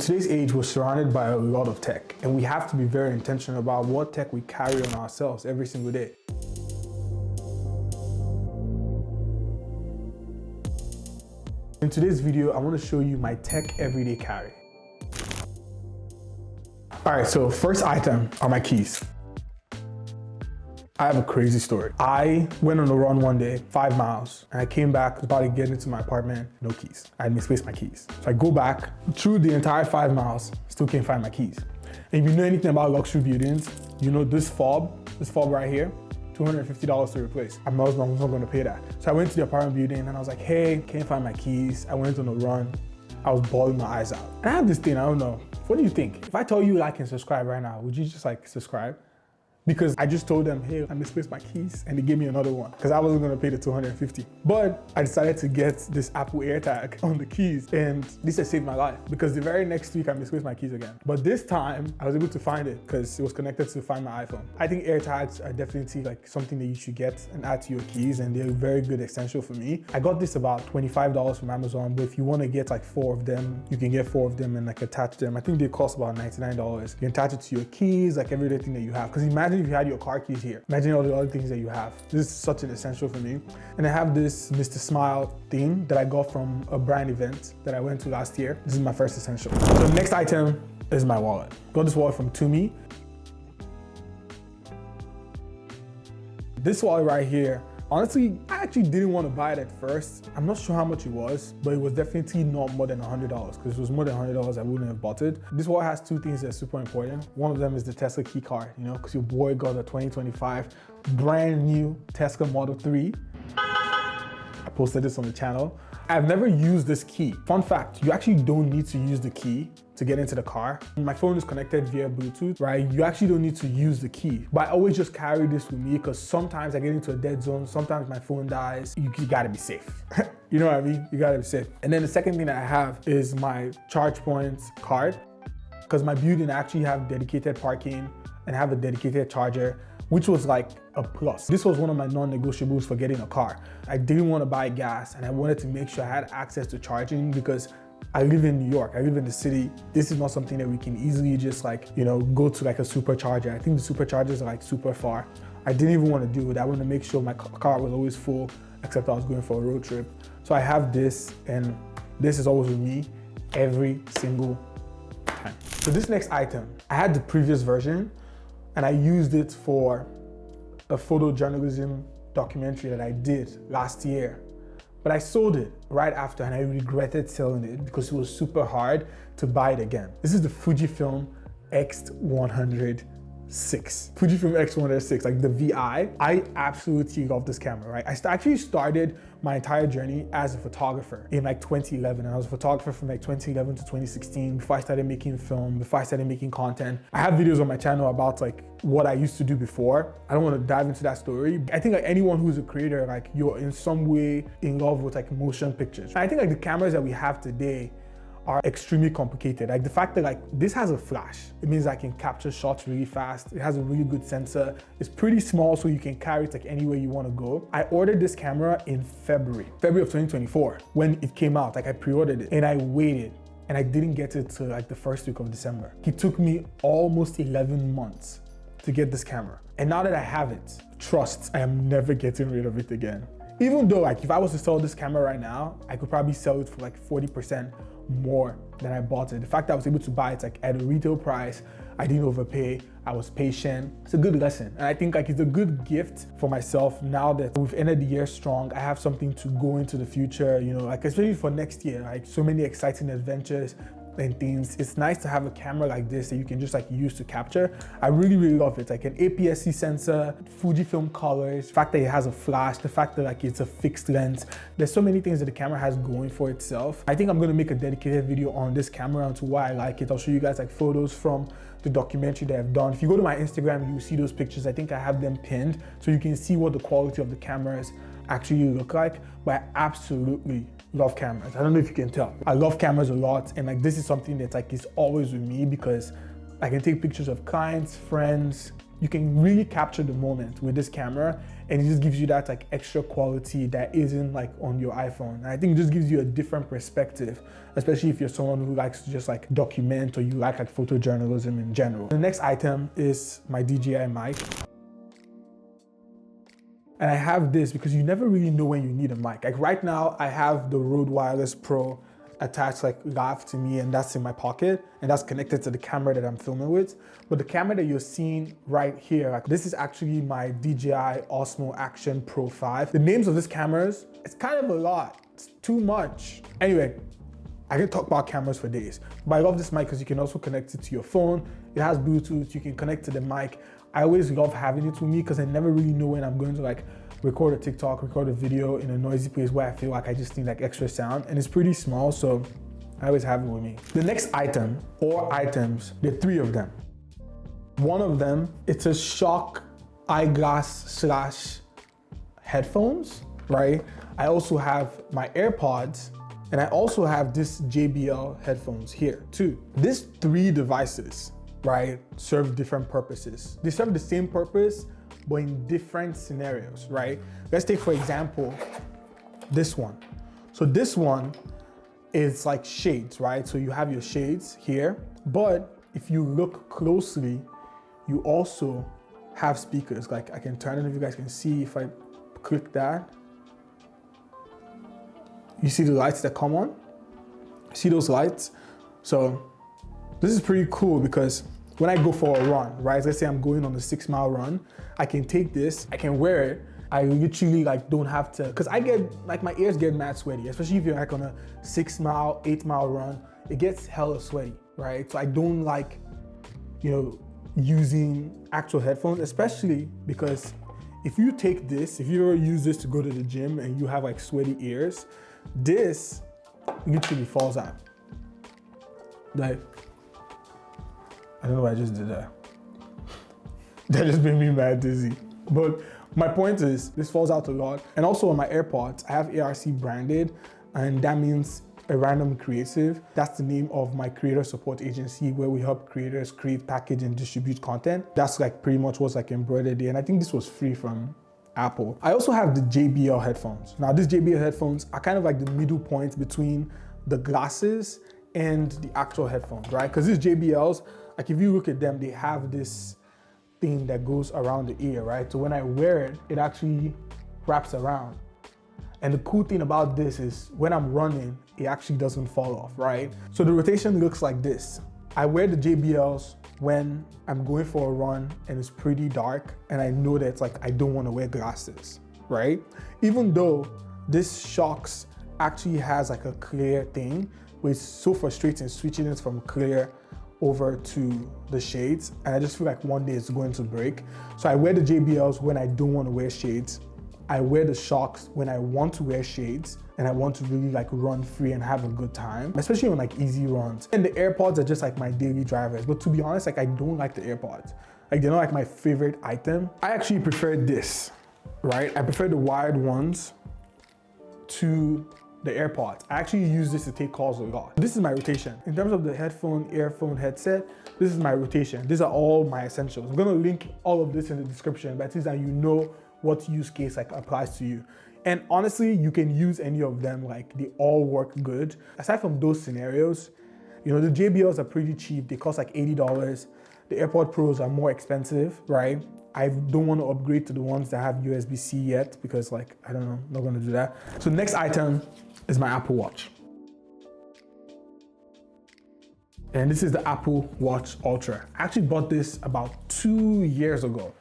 In today's age, we're surrounded by a lot of tech, and we have to be very intentional about what tech we carry on ourselves every single day. In today's video, I want to show you my tech everyday carry. All right, so first item are my keys. I have a crazy story. I went on a run one day, 5 miles, and I came back, about to get into my apartment, no keys. I had misplaced my keys. So I go back through the entire 5 miles, still can't find my keys. And if you know anything about luxury buildings, you know this fob right here, $250 to replace. I'm not gonna pay that. So I went to the apartment building and I was like, hey, can't find my keys. I went on a run. I was bawling my eyes out. And I have this thing, I don't know. What do you think? If I tell you like and subscribe right now, would you just like subscribe? Because I just told them, hey, I misplaced my keys, and they gave me another one because I wasn't gonna pay the $250. But I decided to get this Apple AirTag on the keys, and this has saved my life because the very next week I misplaced my keys again. But this time I was able to find it because it was connected to Find My iPhone. I think AirTags are definitely like something that you should get and add to your keys, and they're a very good essential for me. I got this about $25 from Amazon, but if you want to get like 4 of them, you can get 4 of them and like attach them. I think they cost about $99. You can attach it to your keys, like everything that you have. Because imagine if you had your car keys here. Imagine all the other things that you have. This is such an essential for me. And I have this Mr. Smile thing that I got from a brand event that I went to last year. This is my first essential. So the next item is my wallet. Got this wallet from Tumi. This wallet right here, honestly, I actually didn't want to buy it at first. I'm not sure how much it was, but it was definitely not more than $100 because if it was more than $100, I wouldn't have bought it. This wallet has 2 things that are super important. One of them is the Tesla key card, you know, because your boy got a 2025 brand new Tesla Model 3. I posted this on the channel. I've never used this key. Fun fact, you actually don't need to use the key to get into the car. My phone is connected via Bluetooth, right? You actually don't need to use the key. But I always just carry this with me because sometimes I get into a dead zone, sometimes my phone dies. You gotta be safe. You know what I mean? You gotta be safe. And then the second thing that I have is my ChargePoint card, because my building actually have dedicated parking and have a dedicated charger, which was like a plus. This was one of my non-negotiables for getting a car. I didn't want to buy gas and I wanted to make sure I had access to charging because I live in New York, I live in the city. This is not something that we can easily just like, you know, go to like a supercharger. I think the superchargers are like super far. I didn't even want to do it. I wanted to make sure my car was always full, except I was going for a road trip. So I have this, and this is always with me every single time. So this next item, I had the previous version and I used it for a photojournalism documentary that I did last year. But I sold it right after and I regretted selling it because it was super hard to buy it again. This is the Fujifilm X106. Fujifilm X106, like the VI. I absolutely love this camera, right? I actually started my entire journey as a photographer in like 2011. And I was a photographer from like 2011 to 2016 before I started making film, before I started making content. I have videos on my channel about like what I used to do before. I don't want to dive into that story. I think like anyone who's a creator, like you're in some way in love with like motion pictures. And I think like the cameras that we have today are extremely complicated. Like the fact that like this has a flash, it means I can capture shots really fast. It has a really good sensor. It's pretty small, so you can carry it like anywhere you want to go. I ordered this camera in February of 2024 when it came out. Like I pre-ordered it and I waited and I didn't get it till like the first week of December. It took me almost 11 months to get this camera. And now that I have it, trust, I am never getting rid of it again. Even though like if I was to sell this camera right now, I could probably sell it for like 40% more than I bought it. The fact that I was able to buy it like at a retail price, I didn't overpay, I was patient. It's a good lesson. And I think like it's a good gift for myself now that we've ended the year strong. I have something to go into the future, you know, like especially for next year, like so many exciting adventures and things. It's nice to have a camera like this that you can just like use to capture. I really, really love it. Like an APS-C sensor, Fujifilm colors, the fact that it has a flash, the fact that like it's a fixed lens. There's so many things that the camera has going for itself. I think I'm gonna make a dedicated video on this camera and to why I like it. I'll show you guys like photos from the documentary that I've done. If you go to my Instagram, you see those pictures. I think I have them pinned so you can see what the quality of the cameras actually look like. But I absolutely love cameras. I don't know if you can tell. I love cameras a lot, and like this is something that like is always with me because I can take pictures of clients, friends, you can really capture the moment with this camera, and it just gives you that like extra quality that isn't like on your iPhone. And I think it just gives you a different perspective, especially if you're someone who likes to just like document, or you like photojournalism in general. The next item is my DJI mic. And I have this because you never really know when you need a mic. Like right now, I have the Rode Wireless Pro attached like live to me, and that's in my pocket, and that's connected to the camera that I'm filming with. But the camera that you're seeing right here, like this is actually my DJI Osmo Action Pro 5. The names of these cameras, it's kind of a lot. It's too much. Anyway, I can talk about cameras for days, but I love this mic because you can also connect it to your phone. It has Bluetooth, you can connect to the mic. I always love having it with me because I never really know when I'm going to like record a TikTok, record a video in a noisy place where I feel like I just need like extra sound, and it's pretty small, so I always have it with me. The next item or items, there are 3 of them. One of them, it's a Shock eyeglass / headphones, right? I also have my AirPods, and I also have this JBL headphones here too. These 3 devices, right, serve different purposes. They serve the same purpose, but in different scenarios, right? Let's take, for example, this one. So this one is like shades, right? So you have your shades here, but if you look closely, you also have speakers. Like I can turn it, if you guys can see, if I click that, you see the lights that come on? See those lights? So this is pretty cool because when I go for a run, right? Let's say I'm going on a 6-mile run, I can take this, I can wear it. I literally like don't have to, cause I get, like my ears get mad sweaty, especially if you're like on a 6-mile, 8-mile run, it gets hella sweaty, right? So I don't like, you know, using actual headphones, especially because if you take this, if you ever use this to go to the gym and you have like sweaty ears, this literally falls out. Like, I don't know what I just did there. That just made me mad dizzy. But my point is, this falls out a lot. And also on my AirPods, I have ARC branded, and that means a random creative. That's the name of my creator support agency where we help creators create, package, and distribute content. That's like pretty much what's like embroidered there. And I think this was free from Apple. I also have the JBL headphones. Now these JBL headphones are kind of like the middle point between the glasses and the actual headphones, right? Because these JBLs, like if you look at them, they have this thing that goes around the ear, right? So when I wear it, it actually wraps around. And the cool thing about this is when I'm running, it actually doesn't fall off, right? So the rotation looks like this. I wear the JBLs when I'm going for a run and it's pretty dark and I know that it's like I don't want to wear glasses, right? Even though this Shocks actually has like a clear thing, which is so frustrating switching it from clear over to the shades, and I just feel like one day it's going to break. So I wear the JBLs when I don't want to wear shades. I wear the Shocks when I want to wear shades and I want to really like run free and have a good time, especially on like easy runs. And the AirPods are just like my daily drivers. But to be honest, like I don't like the AirPods. Like they're not like my favorite item. I actually prefer this, right? I prefer the wired ones to the AirPods. I actually use this to take calls a lot. This is my rotation. In terms of the headphone, earphone, headset, this is my rotation. These are all my essentials. I'm gonna link all of this in the description, but at least that you know what use case like applies to you. And honestly, you can use any of them, like they all work good. Aside from those scenarios, you know, the JBLs are pretty cheap. They cost like $80. The AirPod Pros are more expensive, right? I don't want to upgrade to the ones that have USB-C yet because like, I don't know, I'm not gonna do that. So next item is my Apple Watch. And this is the Apple Watch Ultra. I actually bought this about 2 years ago.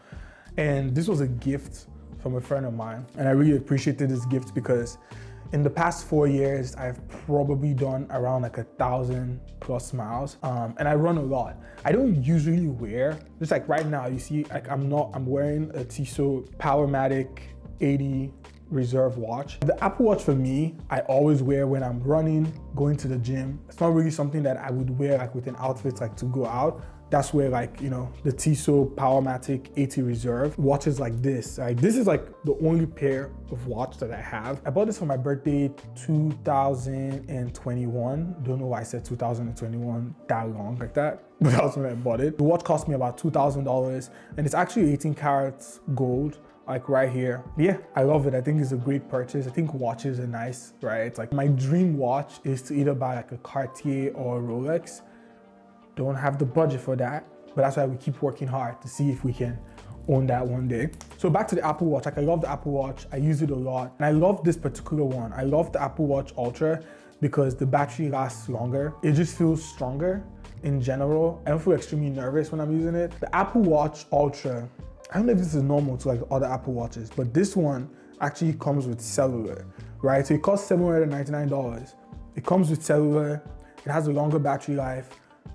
And this was a gift from a friend of mine. And I really appreciated this gift because in the past 4 years, I've probably done around like 1,000+ miles. And I run a lot. I don't usually wear, just like right now, you see, like I'm wearing a Tissot Powermatic 80 reserve watch. The Apple Watch for me, I always wear when I'm running, going to the gym. It's not really something that I would wear like with an outfit like to go out. That's where like, you know, the Tissot Powermatic 80 Reserve watches like this. Like this is like the only pair of watch that I have. I bought this for my birthday 2021. Don't know why I said 2021 that long like that, but that was when I bought it. The watch cost me about $2,000 and it's actually 18 carats gold, like right here. Yeah, I love it. I think it's a great purchase. I think watches are nice, right? It's like my dream watch is to either buy like a Cartier or a Rolex. Don't have the budget for that, but that's why we keep working hard to see if we can own that one day. So back to the Apple Watch, like I love the Apple Watch, I use it a lot. And I love this particular one. I love the Apple Watch Ultra because the battery lasts longer. It just feels stronger in general. I don't feel extremely nervous when I'm using it. The Apple Watch Ultra, I don't know if this is normal to like other Apple Watches, but this one actually comes with cellular, right? So it costs $799. It comes with cellular, it has a longer battery life,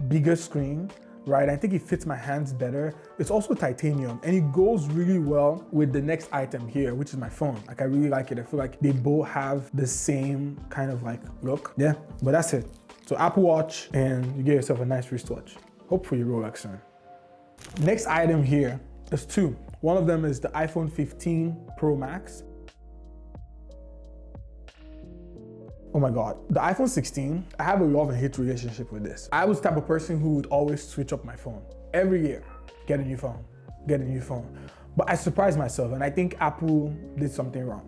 bigger screen, right? I think it fits my hands better. It's also titanium and it goes really well with the next item here, which is my phone. Like I really like it. I feel like they both have the same kind of like look. Yeah, but that's it. So Apple Watch and you get yourself a nice wristwatch. Hopefully Rolex soon. Next item here, there's two. One of them is the iPhone 15 Pro Max. Oh my God, the iPhone 16, I have a love and hate relationship with this. I was the type of person who would always switch up my phone. Every year, get a new phone, get a new phone. But I surprised myself and I think Apple did something wrong.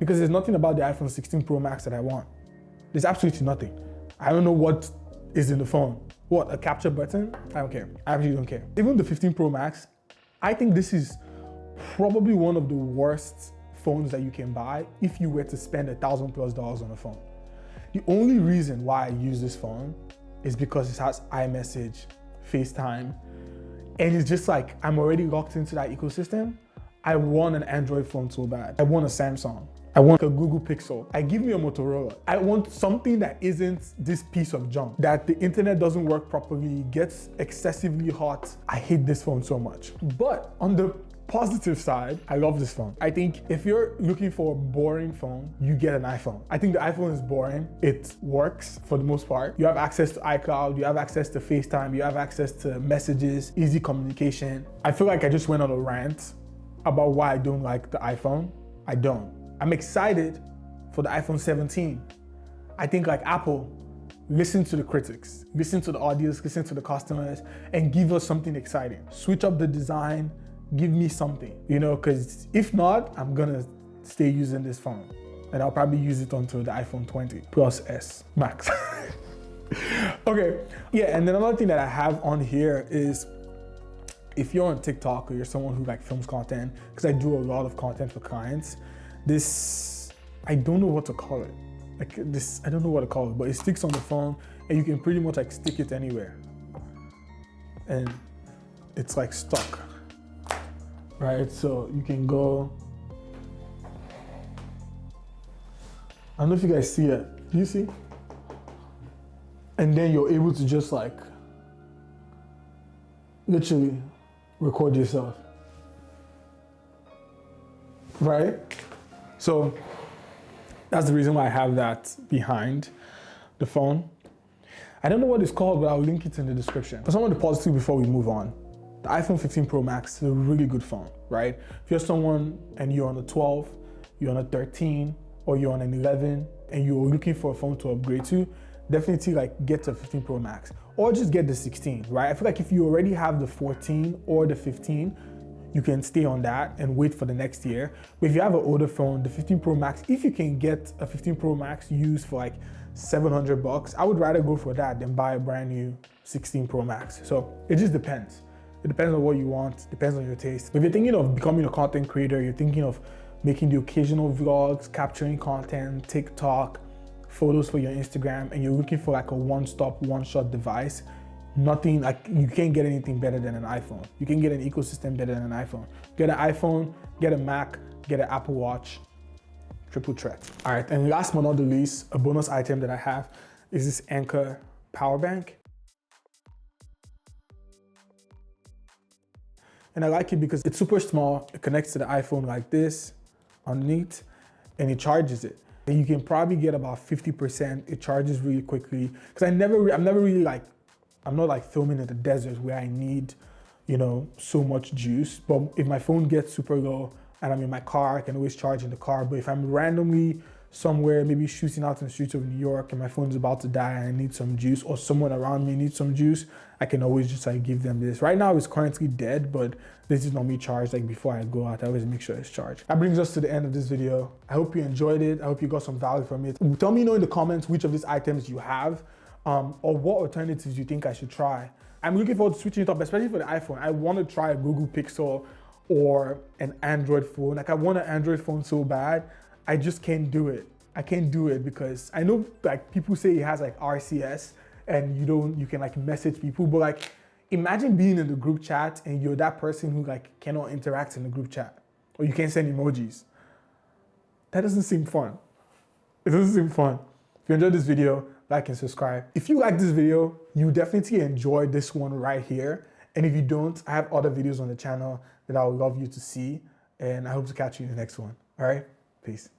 Because there's nothing about the iPhone 16 Pro Max that I want. There's absolutely nothing. I don't know what is in the phone. What, a capture button? I don't care, I actually don't care. Even the 15 Pro Max, I think this is probably one of the worst phones that you can buy if you were to spend $1,000+ on a phone. The only reason why I use this phone is because it has iMessage, FaceTime, and it's just like, I'm already locked into that ecosystem. I want an Android phone so bad. I want a Samsung. I want a Google Pixel. I give me a Motorola. I want something that isn't this piece of junk, that the internet doesn't work properly, gets excessively hot. I hate this phone so much. But on the positive side, I love this phone. I think if you're looking for a boring phone, you get an iPhone. I think the iPhone is boring. It works for the most part. You have access to iCloud, you have access to FaceTime, you have access to messages, easy communication. I feel like I just went on a rant about why I don't like the iPhone. I don't. I'm excited for the iPhone 17. I think like Apple, listen to the critics, listen to the audience, listen to the customers, and give us something exciting. Switch up the design, give me something, you know, because if not, I'm gonna stay using this phone and I'll probably use it until the iPhone 20 Plus S Max. Okay, yeah, and then another thing that I have on here is if you're on TikTok or you're someone who like films content, because I do a lot of content for clients, this, I don't know what to call it. Like this, I don't know what to call it, but it sticks on the phone and you can pretty much like stick it anywhere. And it's like stuck. Right, so you can go. I don't know if you guys see it. Do you see? And then you're able to just like literally record yourself. Right? So that's the reason why I have that behind the phone. I don't know what it's called, but I'll link it in the description. For some of the positive before we move on. The iPhone 15 Pro Max is a really good phone, right? If you're someone and you're on a 12, you're on a 13, or you're on an 11, and you're looking for a phone to upgrade to, definitely like get to 15 Pro Max, or just get the 16, right? I feel like if you already have the 14 or the 15, you can stay on that and wait for the next year. But if you have an older phone, the 15 Pro Max, if you can get a 15 Pro Max used for like $700, I would rather go for that than buy a brand new 16 Pro Max. So it just depends. It depends on what you want, depends on your taste. If you're thinking of becoming a content creator, you're thinking of making the occasional vlogs, capturing content, TikTok, photos for your Instagram, and you're looking for like a one-stop, one-shot device, nothing, like you can't get anything better than an iPhone. You can get an ecosystem better than an iPhone. Get an iPhone, get a Mac, get an Apple Watch, triple threat. All right, and last but not the least, a bonus item that I have is this Anker power bank. And I like it because it's super small. It connects to the iPhone like this underneath. and it charges it. And you can probably get about 50%. It charges really quickly. Because I'm never really like, I'm not like filming in the desert where I need, you know, so much juice. But if my phone gets super low and I'm in my car, I can always charge in the car. But if I'm randomly somewhere, maybe shooting out in the streets of New York and my phone's about to die and I need some juice, or someone around me needs some juice, I can always just like give them this. Right now it's currently dead, but this is normally charged like before I go out. I always make sure it's charged. That brings us to the end of this video. I hope you enjoyed it. I hope you got some value from it. Tell me in the comments which of these items you have, or what alternatives you think I should try. I'm looking forward to switching it up, especially for the iPhone. I want to try a Google Pixel or an Android phone. Like I want an Android phone so bad, I just can't do it. I can't do it because I know like people say it has like RCS and you can like message people, but like imagine being in the group chat and you're that person who like cannot interact in the group chat, or you can't send emojis. That doesn't seem fun. It doesn't seem fun. If you enjoyed this video, like and subscribe. If you like this video, you definitely enjoy this one right here. And if you don't, I have other videos on the channel that I would love you to see. And I hope to catch you in the next one. All right, peace.